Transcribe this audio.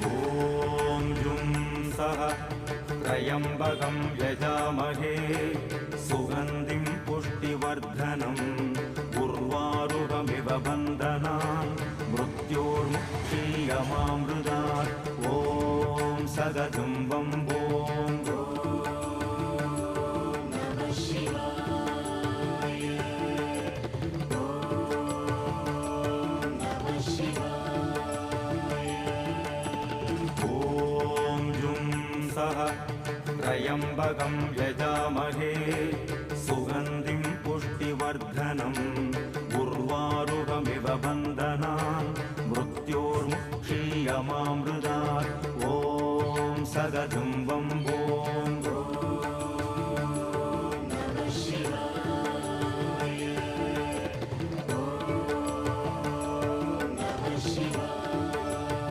ॐ जुं सः त्र्यम्बकं यजामहे सुगन्धिं पुष्टिवर्धनम् उर्वारुकमिव बन्धनान् मृत्योर्मुक्षीयमामृतात् ॐ सदतं वम्बो त्र्यम्बकं यजामहे सुगन्धिं पुष्टिवर्धनम् उर्वारुकमिव बन्धनान् मृत्योर्मुक्षीयमामृतात् ॐ सदतं वम्बो